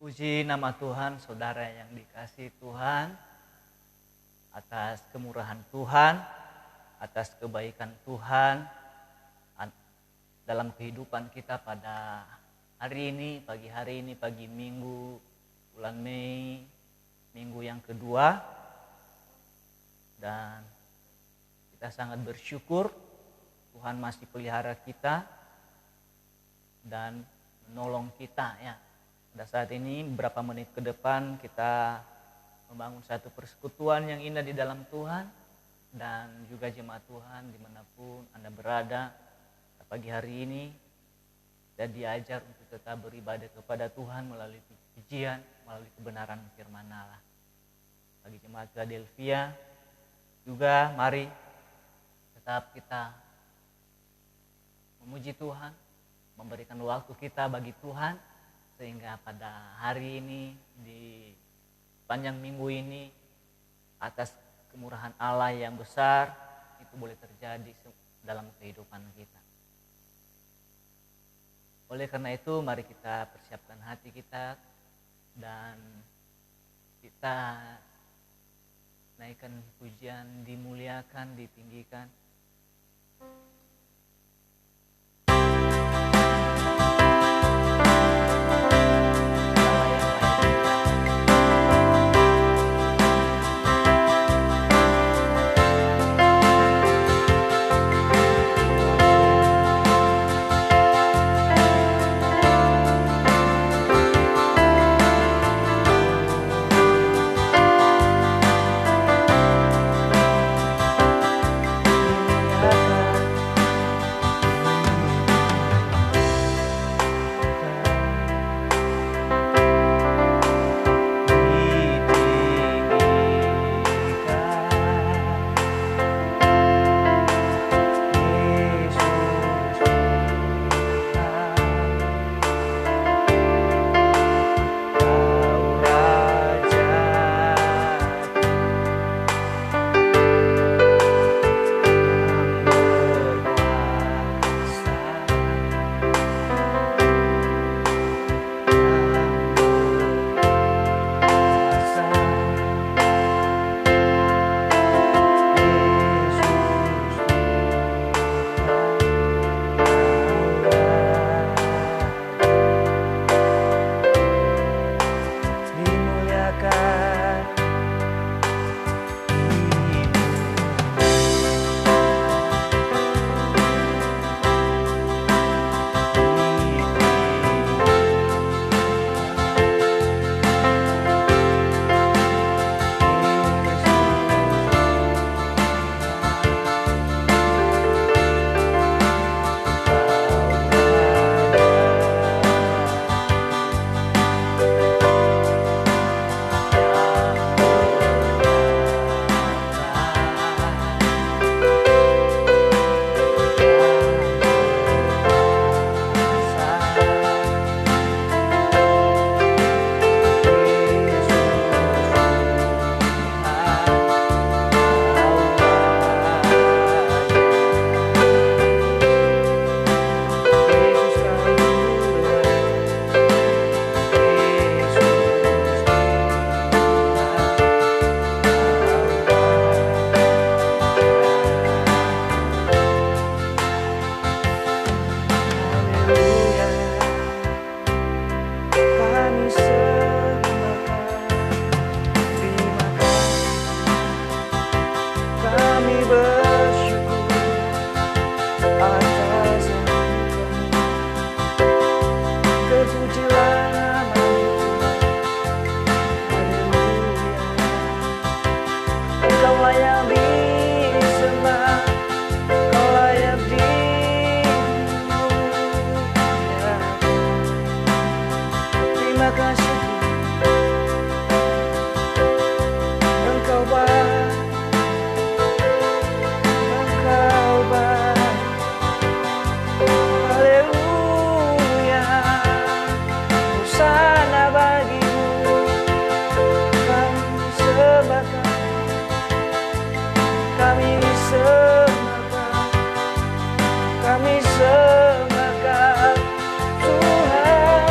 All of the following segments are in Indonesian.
Puji nama Tuhan, saudara yang dikasihi Tuhan, atas kemurahan Tuhan, atas kebaikan Tuhan dalam kehidupan kita pada hari ini, pagi Minggu, bulan Mei, minggu yang kedua. Dan kita sangat bersyukur Tuhan masih pelihara kita dan menolong kita ya. Pada saat ini beberapa menit ke depan kita membangun satu persekutuan yang indah di dalam Tuhan. Dan juga jemaat Tuhan dimanapun Anda berada, pagi hari ini kita diajar untuk tetap beribadah kepada Tuhan melalui pujian, melalui kebenaran firman Allah. Bagi jemaat Philadelphia juga mari tetap kita memuji Tuhan, memberikan waktu kita bagi Tuhan, sehingga pada hari ini di panjang minggu ini atas kemurahan Allah yang besar itu boleh terjadi dalam kehidupan kita. Oleh karena itu mari kita persiapkan hati kita dan kita naikkan pujian, dimuliakan, ditinggikan. Kami sembahkan Tuhan.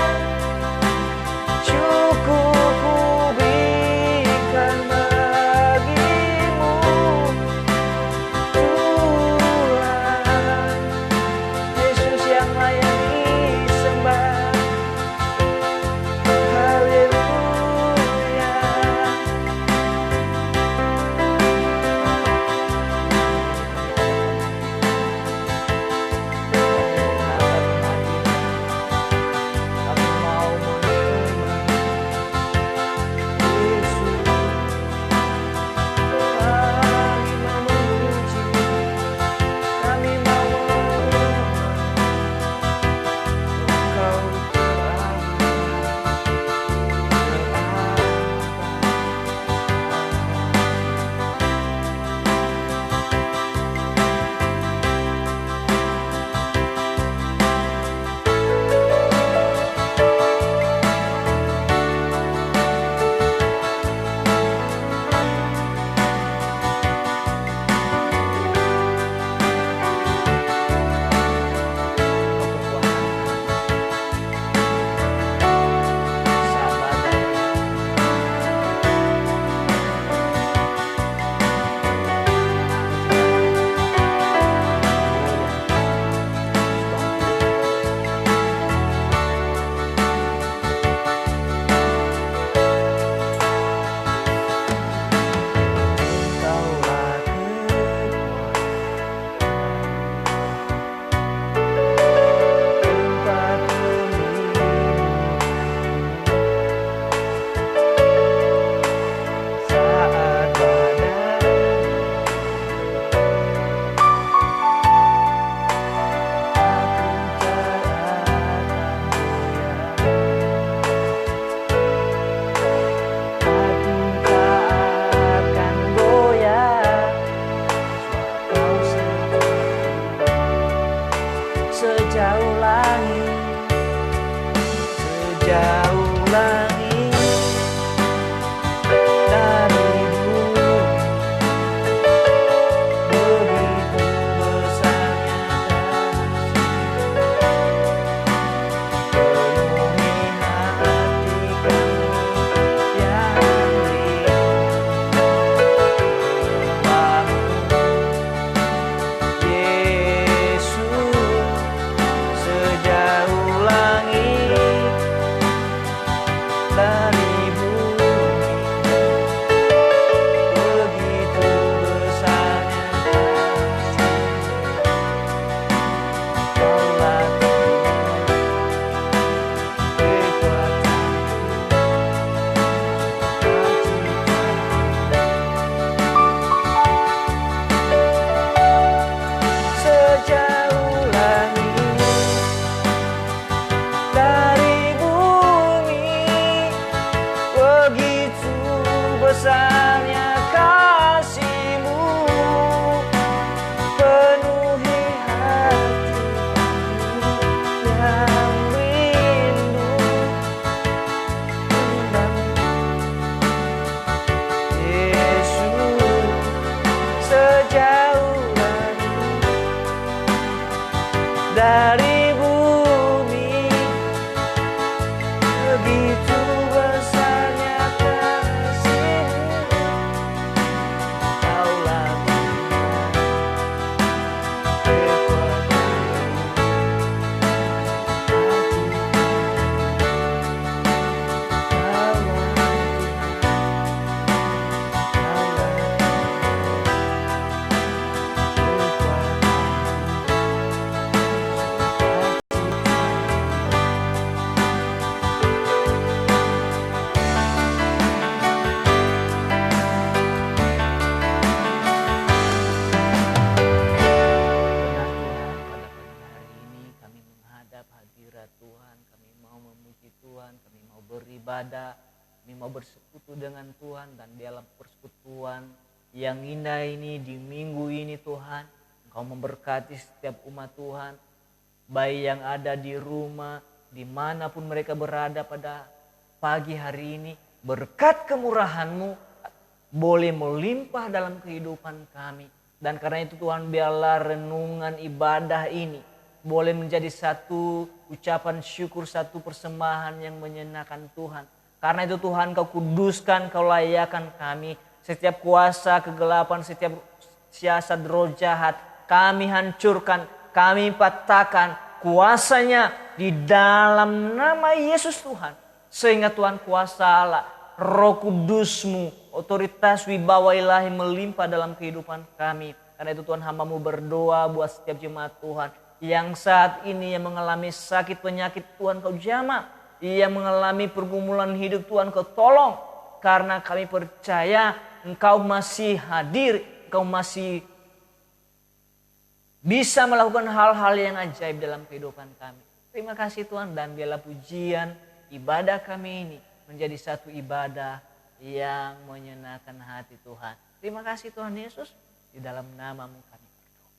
sejauh langit dari bumi, begitu besarnya penuhi hati kami yang rindu Yesus, sejauh langit dari bumi, begitu besarnya kasih, Kaulah sejauh langit dari bumi, begitu besarnya kasih-Mu, penuhi hati yang rindu Yesus, sejauh langit dari bumi, begitu besarnya kasih-Mu, Kaulah Benar Tuhan, pada pagi hari ini kami menghadap hadirat Tuhan, kami mau memuji Tuhan, kami mau beribadah, kami mau bersekutu dengan Tuhan, dan dalam persekutuan yang indah ini di minggu ini Tuhan, Engkau memberkati setiap umat Tuhan, baik yang ada di rumah, dimanapun mereka berada pada pagi hari ini, berkat kemurahan-Mu boleh melimpah dalam kehidupan kami. Dan karena itu Tuhan, biarlah renungan ibadah ini boleh menjadi satu ucapan syukur, satu persembahan yang menyenangkan Tuhan. Karena itu Tuhan, Kau kuduskan, Kau layakan kami. Setiap kuasa kegelapan, setiap siasat roh jahat, kami hancurkan, kami patahkan kuasanya di dalam nama Yesus Tuhan. Sehingga Tuhan, kuasa Allah, Roh Kudus-Mu, otoritas wibawa ilahi melimpah dalam kehidupan kami. Karena itu Tuhan, hamba-Mu berdoa buat setiap jemaat Tuhan yang saat ini yang mengalami sakit penyakit, Tuhan Kau jamah. Yang mengalami pergumulan hidup, Tuhan Kau tolong. Karena kami percaya Engkau masih hadir, Engkau masih bisa melakukan hal-hal yang ajaib dalam kehidupan kami. Terima kasih Tuhan, dan biarlah pujian ibadah kami ini menjadi satu ibadah yang menyenangkan hati Tuhan. Terima kasih Tuhan Yesus, di dalam nama-Mu kami berdoa.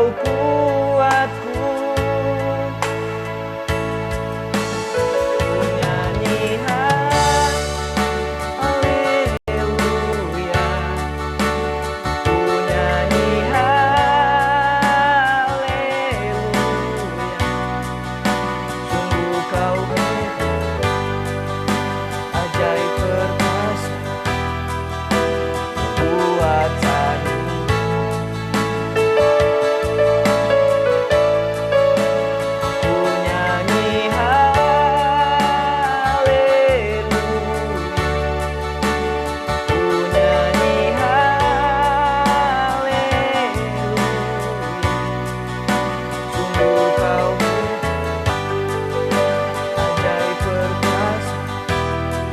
Engkau kuatku. Ku nyanyi haleluya, ku nyanyi haleluya. Sungguh kau ajaib perkasa buatanmu. Ku nyanyi haleluya, ku nyanyi haleluya. Sungguh kau ajaib perkasa buatanmu.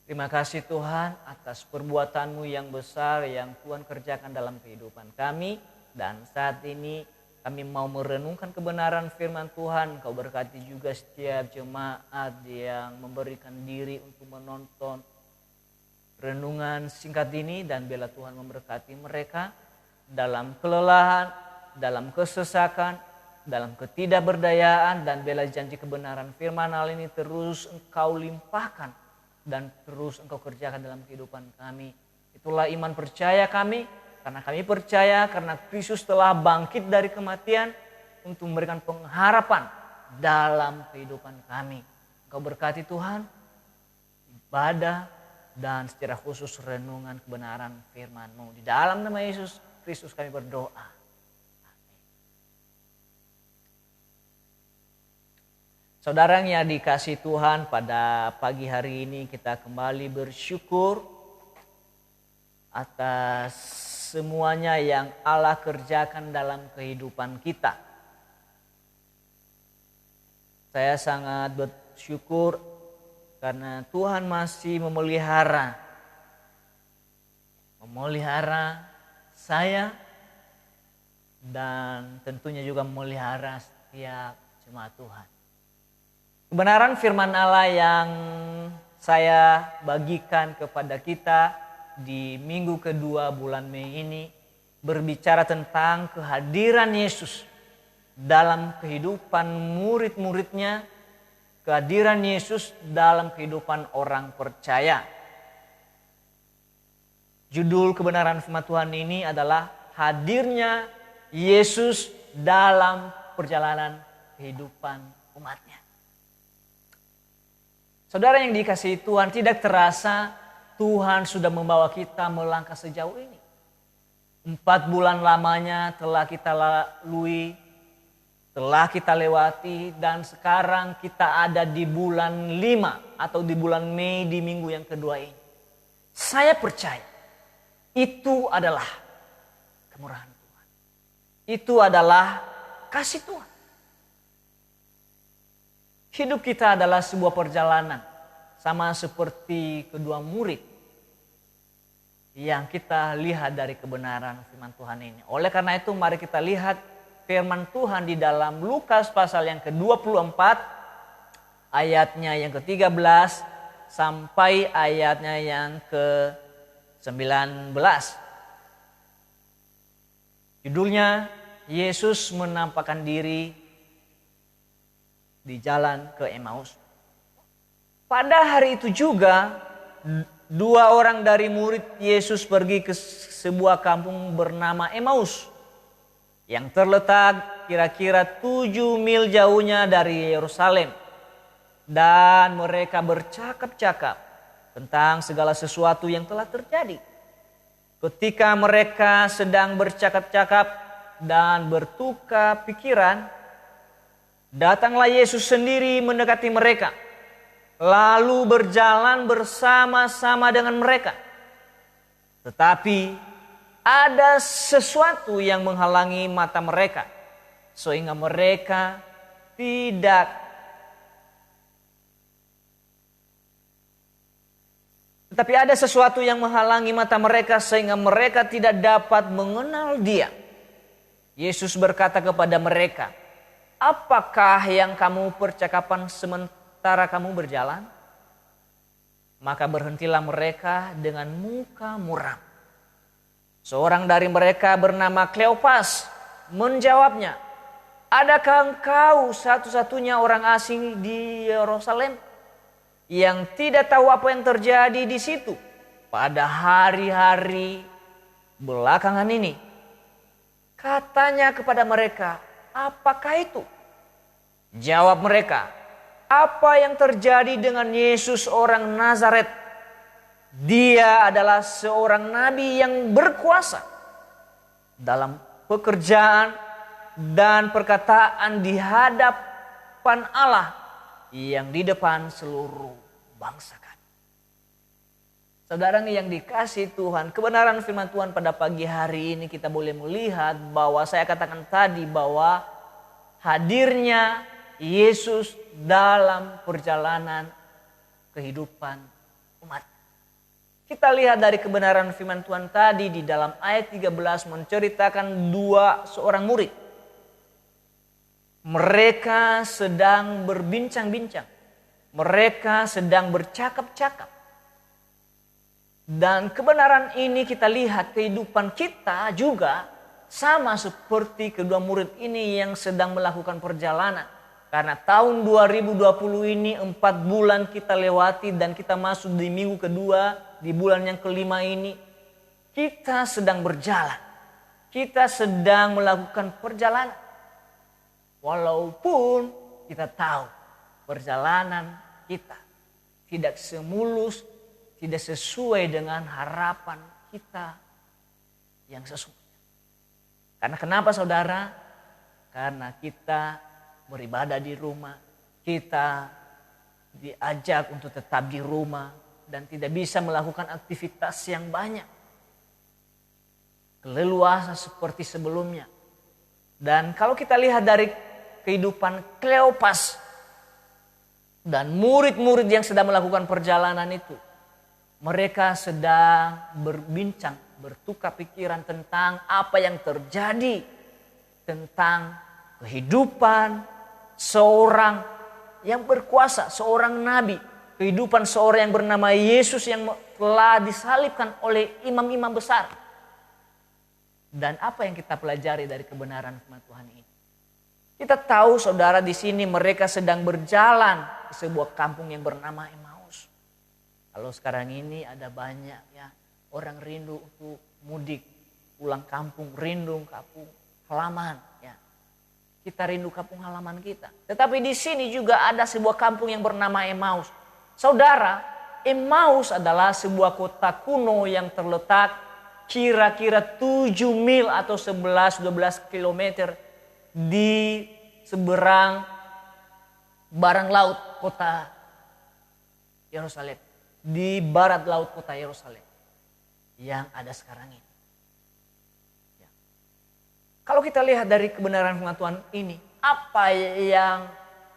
Terima kasih Tuhan atas perbuatan-Mu yang besar yang Tuhan kerjakan dalam kehidupan kami. Dan saat ini kami mau merenungkan kebenaran firman Tuhan. Kau berkati juga setiap jemaat yang memberikan diri untuk menonton renungan singkat ini. Dan biarlah Tuhan memberkati mereka dalam kelelahan, dalam kesesakan, dalam ketidakberdayaan. Dan biarlah janji kebenaran firman hal ini terus Engkau limpahkan dan terus Engkau kerjakan dalam kehidupan kami. Itulah iman percaya kami, karena kami percaya karena Kristus telah bangkit dari kematian untuk memberikan pengharapan dalam kehidupan kami. Engkau berkati Tuhan, ibadah dan secara khusus renungan kebenaran firman-Mu. Di dalam nama Yesus Kristus kami berdoa. Saudara yang dikasihi Tuhan, pada pagi hari ini kita kembali bersyukur atas semuanya yang Allah kerjakan dalam kehidupan kita. Saya sangat bersyukur karena Tuhan masih memelihara saya dan tentunya juga memelihara setiap jemaat Tuhan. Kebenaran firman Allah yang saya bagikan kepada kita di minggu kedua bulan Mei ini berbicara tentang kehadiran Yesus dalam kehidupan murid-muridnya, kehadiran Yesus dalam kehidupan orang percaya. Judul kebenaran firman Tuhan ini adalah hadirnya Yesus dalam perjalanan kehidupan umatnya. Saudara yang dikasihi Tuhan, tidak terasa Tuhan sudah membawa kita melangkah sejauh ini. 4 bulan lamanya telah kita lalui telah kita lewati dan sekarang kita ada di bulan 5 atau di bulan Mei di minggu yang kedua ini. Saya percaya itu adalah kemurahan Tuhan. Itu adalah kasih Tuhan. Hidup kita adalah sebuah perjalanan, sama seperti kedua murid yang kita lihat dari kebenaran firman Tuhan ini. Oleh karena itu mari kita lihat firman Tuhan di dalam Lukas pasal yang ke-24 ayatnya yang ke-13 sampai ayatnya yang ke-19. Judulnya Yesus menampakkan diri di jalan ke Emmaus. Pada hari itu juga 2 orang dari murid Yesus pergi ke sebuah kampung bernama Emmaus yang terletak kira-kira 7 mil jauhnya dari Yerusalem. Dan mereka bercakap-cakap tentang segala sesuatu yang telah terjadi. Ketika mereka sedang bercakap-cakap dan bertukar pikiran, datanglah Yesus sendiri mendekati mereka, lalu berjalan bersama-sama dengan mereka. Tetapi ada sesuatu yang menghalangi mata mereka, sehingga mereka tidak dapat mengenal Dia. Yesus berkata kepada mereka, "Apakah yang kamu percakapan sementara kamu berjalan?" Maka berhentilah mereka dengan muka muram. Seorang dari mereka bernama Kleopas menjawabnya, "Adakah engkau satu-satunya orang asing di Yerusalem yang tidak tahu apa yang terjadi di situ pada hari-hari belakangan ini?" Katanya kepada mereka, "Apakah itu?" Jawab mereka, "Apa yang terjadi dengan Yesus orang Nazaret? Dia adalah seorang nabi yang berkuasa dalam pekerjaan dan perkataan di hadapan Allah yang di depan seluruh bangsa kami." Saudara yang dikasihi Tuhan, kebenaran firman Tuhan pada pagi hari ini kita boleh melihat bahwa saya katakan tadi bahwa hadirnya Yesus dalam perjalanan kehidupan umat. Kita lihat dari kebenaran firman Tuhan tadi di dalam ayat 13 menceritakan seorang murid. Mereka sedang berbincang-bincang. Mereka sedang bercakap-cakap. Dan kebenaran ini kita lihat kehidupan kita juga sama seperti kedua murid ini yang sedang melakukan perjalanan. Karena tahun 2020 ini 4 bulan kita lewati dan kita masuk di minggu kedua, di bulan yang kelima ini. Kita sedang berjalan. Kita sedang melakukan perjalanan. Walaupun kita tahu perjalanan kita tidak semulus, tidak sesuai dengan harapan kita yang sesungguhnya. Karena kenapa saudara? Karena kita beribadah di rumah, kita diajak untuk tetap di rumah dan tidak bisa melakukan aktivitas yang banyak. Keleluasa seperti sebelumnya. Dan kalau kita lihat dari kehidupan Kleopas dan murid-murid yang sedang melakukan perjalanan itu, mereka sedang berbincang, bertukar pikiran tentang apa yang terjadi, tentang kehidupan seorang yang berkuasa, seorang nabi, kehidupan seorang yang bernama Yesus yang telah disalibkan oleh imam-imam besar. Dan apa yang kita pelajari dari kebenaran firman Tuhan ini? Kita tahu saudara di sini mereka sedang berjalan ke sebuah kampung yang bernama Emmaus. Kalau sekarang ini ada banyak ya orang rindu untuk mudik, pulang kampung, rindu kampung halaman ya. Kita rindu kampung halaman kita. Tetapi di sini juga ada sebuah kampung yang bernama Emmaus. Saudara, Emmaus adalah sebuah kota kuno yang terletak kira-kira 7 mil atau 11-12 kilometer di seberang barat laut kota Yerusalem. Di barat laut kota Yerusalem yang ada sekarang ini. Ya. Kalau kita lihat dari kebenaran firman Tuhan ini, apa yang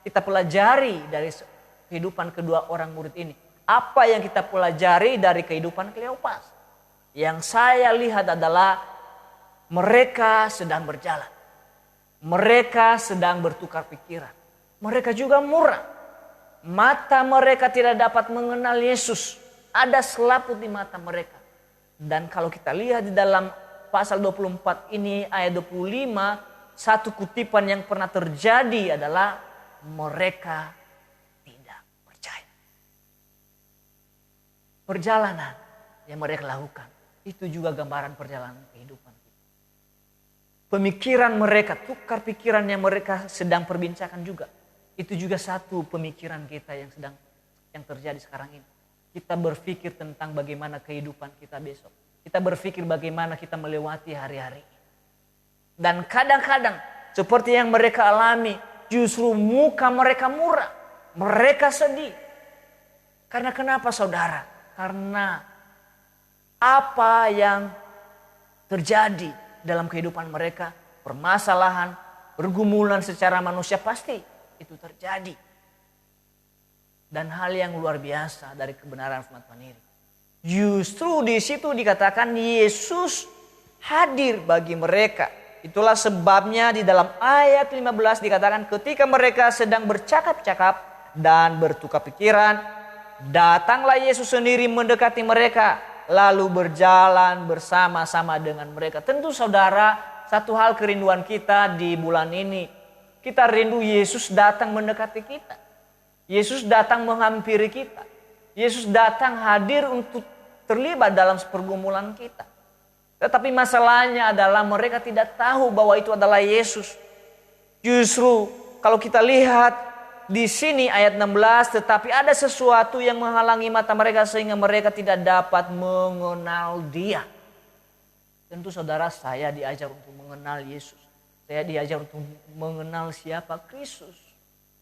kita pelajari dari kehidupan kedua orang murid ini? Apa yang kita pelajari dari kehidupan Kleopas? Yang saya lihat adalah mereka sedang berjalan. Mereka sedang bertukar pikiran. Mereka juga murah. Mata mereka tidak dapat mengenal Yesus. Ada selaput di mata mereka. Dan kalau kita lihat di dalam pasal 24 ini ayat 25, satu kutipan yang pernah terjadi adalah mereka tidak percaya. Perjalanan yang mereka lakukan itu juga gambaran perjalanan kehidupan kita. Pemikiran mereka, tukar pikiran yang mereka sedang perbincangkan juga. Itu juga satu pemikiran kita yang terjadi sekarang ini. Kita berpikir tentang bagaimana kehidupan kita besok. Kita berpikir bagaimana kita melewati hari-hari. Dan kadang-kadang seperti yang mereka alami, justru muka mereka murah. Mereka sedih. Karena kenapa saudara? Karena apa yang terjadi dalam kehidupan mereka, permasalahan, pergumulan secara manusia pasti itu terjadi. Dan hal yang luar biasa dari kebenaran firman Tuhan ini. Justru di situ dikatakan Yesus hadir bagi mereka. Itulah sebabnya di dalam ayat 15 dikatakan ketika mereka sedang bercakap-cakap dan bertukar pikiran, datanglah Yesus sendiri mendekati mereka, lalu berjalan bersama-sama dengan mereka. Tentu saudara, satu hal kerinduan kita di bulan ini, kita rindu Yesus datang mendekati kita. Yesus datang menghampiri kita. Yesus datang hadir untuk terlibat dalam pergumulan kita. Tetapi masalahnya adalah mereka tidak tahu bahwa itu adalah Yesus. Justru kalau kita lihat di sini ayat 16, tetapi ada sesuatu yang menghalangi mata mereka sehingga mereka tidak dapat mengenal Dia. Tentu saudara, saya diajar untuk mengenal Yesus. Saya diajar untuk mengenal siapa Kristus.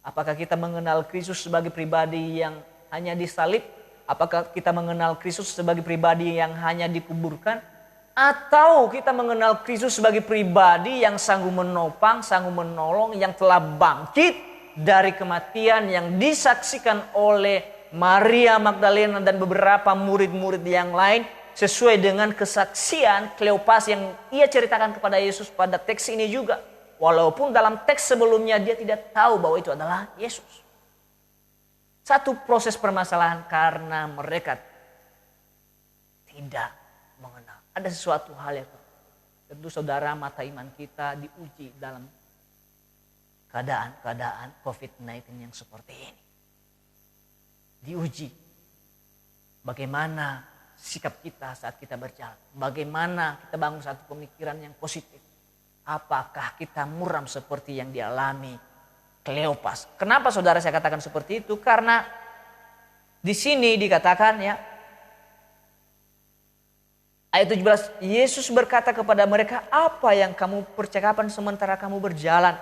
Apakah kita mengenal Kristus sebagai pribadi yang hanya disalib? Apakah kita mengenal Kristus sebagai pribadi yang hanya dikuburkan? Atau kita mengenal Kristus sebagai pribadi yang sanggup menopang, sanggup menolong, yang telah bangkit dari kematian, yang disaksikan oleh Maria Magdalena dan beberapa murid-murid yang lain sesuai dengan kesaksian Kleopas yang ia ceritakan kepada Yesus pada teks ini juga. Walaupun dalam teks sebelumnya dia tidak tahu bahwa itu adalah Yesus. Satu proses permasalahan karena mereka tidak mengenal. Ada sesuatu hal yang tentu saudara, mata iman kita diuji dalam keadaan COVID-19 yang seperti ini. Diuji bagaimana sikap kita saat kita berjalan. Bagaimana kita bangun satu pemikiran yang positif. Apakah kita muram seperti yang dialami Kleopas? Kenapa saudara saya katakan seperti itu? Karena di sini dikatakan ya, ayat 17, Yesus berkata kepada mereka, apa yang kamu percakapan sementara kamu berjalan?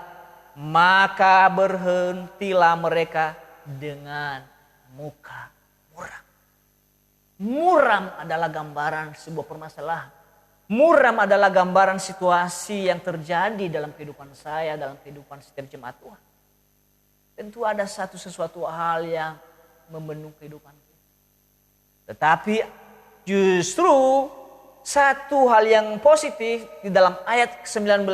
Maka berhentilah mereka dengan muka muram. Muram adalah gambaran sebuah permasalahan. Muram adalah gambaran situasi yang terjadi dalam kehidupan saya, dalam kehidupan setiap jemaat Tuhan. Tentu ada sesuatu hal yang membentuk kehidupan kita. Tetapi justru satu hal yang positif di dalam ayat 19,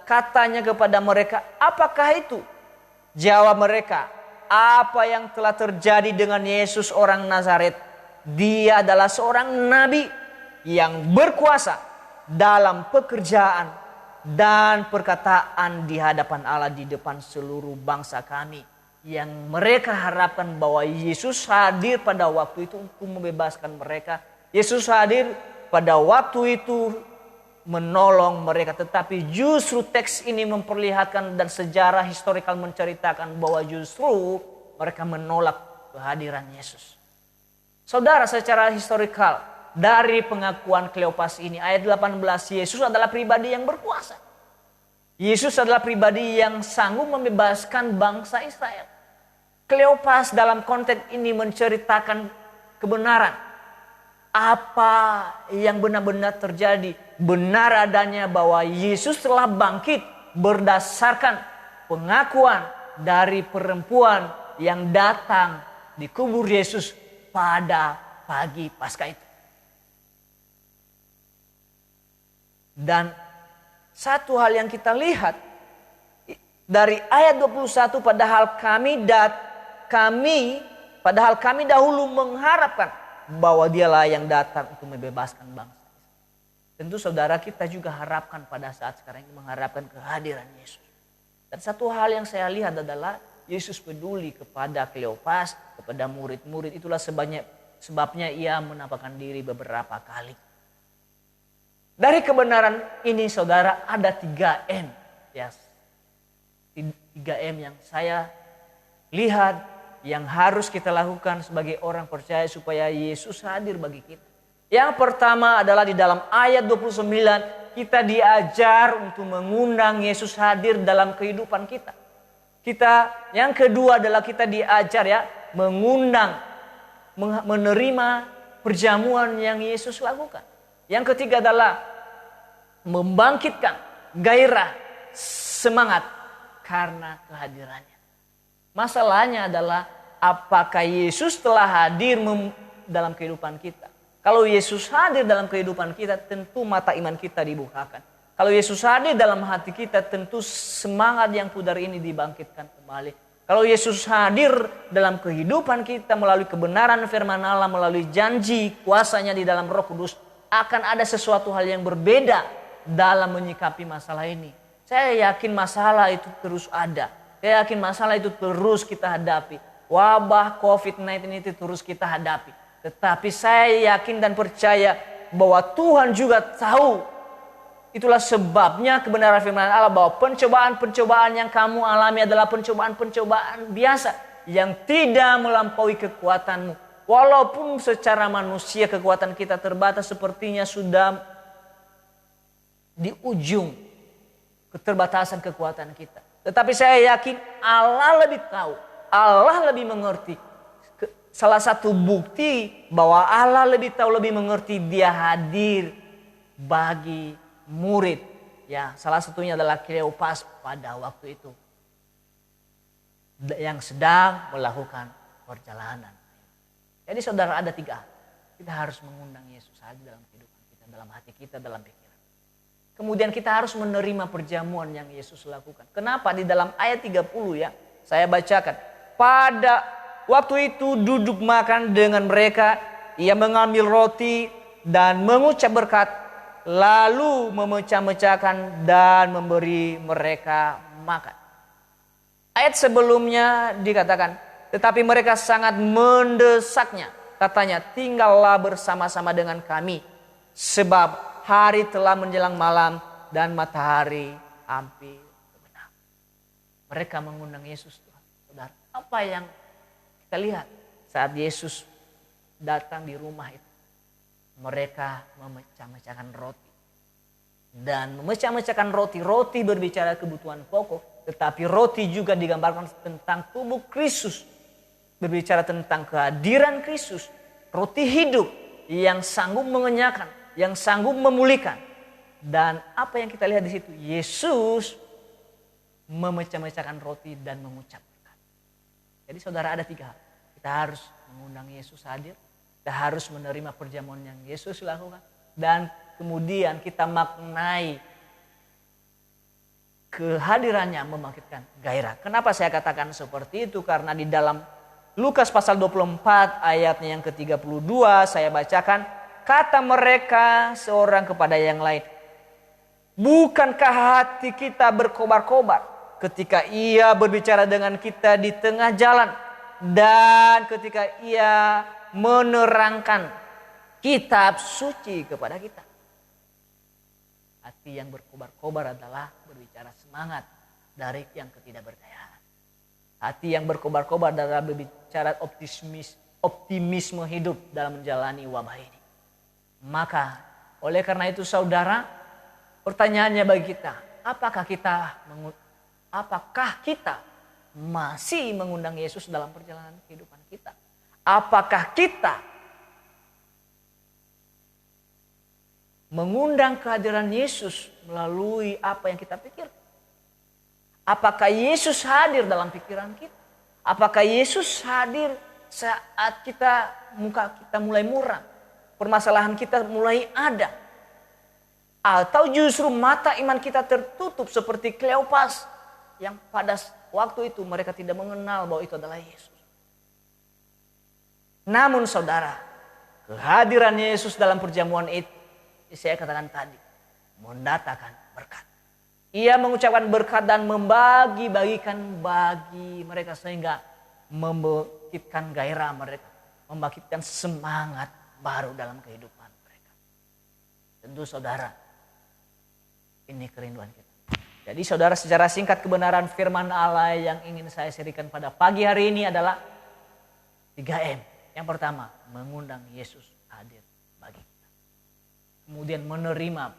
katanya kepada mereka, apakah itu? Jawab mereka, apa yang telah terjadi dengan Yesus orang Nazaret? Dia adalah seorang nabi yang berkuasa dalam pekerjaan dan perkataan di hadapan Allah di depan seluruh bangsa kami. Yang mereka harapkan bahwa Yesus hadir pada waktu itu untuk membebaskan mereka. Yesus hadir pada waktu itu menolong mereka. Tetapi justru teks ini memperlihatkan dan sejarah historikal menceritakan bahwa justru mereka menolak kehadiran Yesus. Saudara, secara historikal dari pengakuan Kleopas ini ayat 18, Yesus adalah pribadi yang berkuasa. Yesus adalah pribadi yang sanggup membebaskan bangsa Israel. Kleopas dalam konteks ini menceritakan kebenaran. Apa yang benar-benar terjadi. Benar adanya bahwa Yesus telah bangkit berdasarkan pengakuan dari perempuan yang datang di kubur Yesus pada pagi Paskah itu. Dan satu hal yang kita lihat dari ayat 21, padahal kami dahulu mengharapkan bahwa dialah yang datang untuk membebaskan bangsa. Tentu saudara, kita juga harapkan pada saat sekarang ini mengharapkan kehadiran Yesus. Dan satu hal yang saya lihat adalah Yesus peduli kepada Kleopas, kepada murid-murid. Itulah sebabnya ia menampakkan diri beberapa kali. Dari kebenaran ini saudara, ada 3M. Yes. 3M yang saya lihat yang harus kita lakukan sebagai orang percaya supaya Yesus hadir bagi kita. Yang pertama adalah di dalam ayat 29, kita diajar untuk mengundang Yesus hadir dalam kehidupan kita. Yang kedua adalah kita diajar mengundang, menerima perjamuan yang Yesus lakukan. Yang ketiga adalah membangkitkan gairah, semangat karena kehadirannya. Masalahnya adalah apakah Yesus telah hadir dalam kehidupan kita. Kalau Yesus hadir dalam kehidupan kita, tentu mata iman kita dibukakan. Kalau Yesus hadir dalam hati kita, tentu semangat yang pudar ini dibangkitkan kembali. Kalau Yesus hadir dalam kehidupan kita melalui kebenaran firman Allah, melalui janji kuasanya di dalam Roh Kudus, akan ada sesuatu hal yang berbeda dalam menyikapi masalah ini. Saya yakin masalah itu terus ada. Saya yakin masalah itu terus kita hadapi. Wabah COVID-19 itu terus kita hadapi. Tetapi saya yakin dan percaya bahwa Tuhan juga tahu. Itulah sebabnya kebenaran firman Allah bahwa pencobaan-pencobaan yang kamu alami adalah pencobaan-pencobaan biasa yang tidak melampaui kekuatanmu. Walaupun secara manusia kekuatan kita terbatas, sepertinya sudah di ujung keterbatasan kekuatan kita. Tetapi saya yakin Allah lebih tahu, Allah lebih mengerti. Salah satu bukti bahwa Allah lebih tahu, lebih mengerti, Dia hadir bagi murid. Ya, salah satunya adalah Kleopas pada waktu itu yang sedang melakukan perjalanan. Jadi saudara, ada 3 hal. Kita harus mengundang Yesus hadir dalam kehidupan kita, dalam hati kita, dalam pikiran. Kemudian kita harus menerima perjamuan yang Yesus lakukan. Kenapa? Di dalam ayat 30 saya bacakan. Pada waktu itu duduk makan dengan mereka, ia mengambil roti dan mengucap berkat, lalu memecah-mecahkan dan memberi mereka makan. Ayat sebelumnya dikatakan, tetapi mereka sangat mendesaknya. Katanya, tinggallah bersama-sama dengan kami. Sebab hari telah menjelang malam dan matahari hampir terbenam. Mereka mengundang Yesus. Saudara, apa yang kita lihat saat Yesus datang di rumah itu? Mereka memecah-mecahkan roti. Dan memecah-mecahkan roti berbicara kebutuhan pokok. Tetapi roti juga digambarkan tentang tubuh Kristus. Berbicara tentang kehadiran Kristus. Roti hidup yang sanggup mengenyangkan, yang sanggup memulihkan. Dan apa yang kita lihat di situ? Yesus memecah-mecahkan roti dan mengucap berkat. Jadi saudara, ada 3 hal. Kita harus mengundang Yesus hadir. Kita harus menerima perjamuan yang Yesus lakukan. Dan kemudian kita maknai kehadirannya membangkitkan gairah. Kenapa saya katakan seperti itu? Karena di dalam Lukas pasal 24 ayatnya yang ke-32 saya bacakan. Kata mereka seorang kepada yang lain, bukankah hati kita berkobar-kobar ketika ia berbicara dengan kita di tengah jalan dan ketika ia menerangkan kitab suci kepada kita? Hati yang berkobar-kobar adalah berbicara semangat dari yang ketidakberdayaan. Hati yang berkobar-kobar adalah berbicara optimisme hidup dalam menjalani wabah ini. Maka oleh karena itu saudara, pertanyaannya bagi kita, apakah kita masih mengundang Yesus dalam perjalanan kehidupan kita? Apakah kita mengundang kehadiran Yesus melalui apa yang kita pikir? Apakah Yesus hadir dalam pikiran kita? Apakah Yesus hadir saat muka kita mulai muram, permasalahan kita mulai ada? Atau justru mata iman kita tertutup seperti Kleopas yang pada waktu itu mereka tidak mengenal bahwa itu adalah Yesus. Namun saudara, kehadiran Yesus dalam perjamuan itu, saya katakan tadi, mendatangkan berkat. Ia mengucapkan berkat dan membagi-bagikan bagi mereka sehingga membangkitkan gairah mereka, membangkitkan semangat baru dalam kehidupan mereka. Tentu saudara, ini kerinduan kita. Jadi saudara, secara singkat kebenaran firman Allah yang ingin saya sharingkan pada pagi hari ini adalah 3M. Yang pertama, mengundang Yesus hadir bagi kita. Kemudian menerima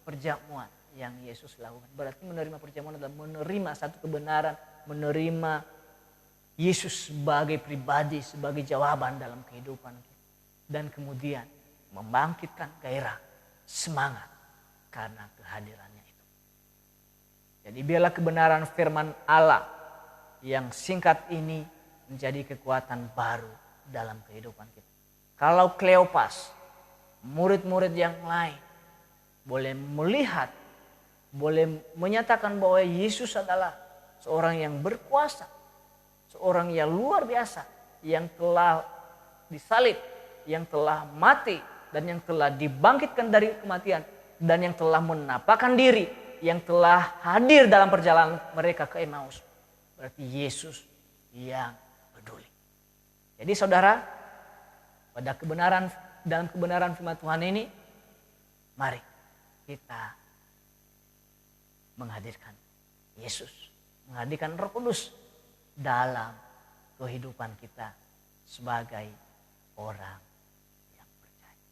perjamuan yang Yesus lakukan. Berarti menerima perjamuan adalah menerima satu kebenaran, menerima Yesus sebagai pribadi, sebagai jawaban dalam kehidupan kita. Dan kemudian membangkitkan gairah, semangat karena kehadirannya itu. Jadi biarlah kebenaran firman Allah yang singkat ini menjadi kekuatan baru dalam kehidupan kita. Kalau Kleopas, murid-murid yang lain boleh melihat, boleh menyatakan bahwa Yesus adalah seorang yang berkuasa, seorang yang luar biasa, yang telah disalib, yang telah mati, dan yang telah dibangkitkan dari kematian, dan yang telah menampakkan diri, yang telah hadir dalam perjalanan mereka ke Emmaus. Berarti Yesus yang peduli. Jadi saudara, dalam kebenaran firman Tuhan ini, mari kita menghadirkan Yesus, menghadirkan Roh Kudus dalam kehidupan kita sebagai orang yang percaya.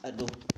Aduh.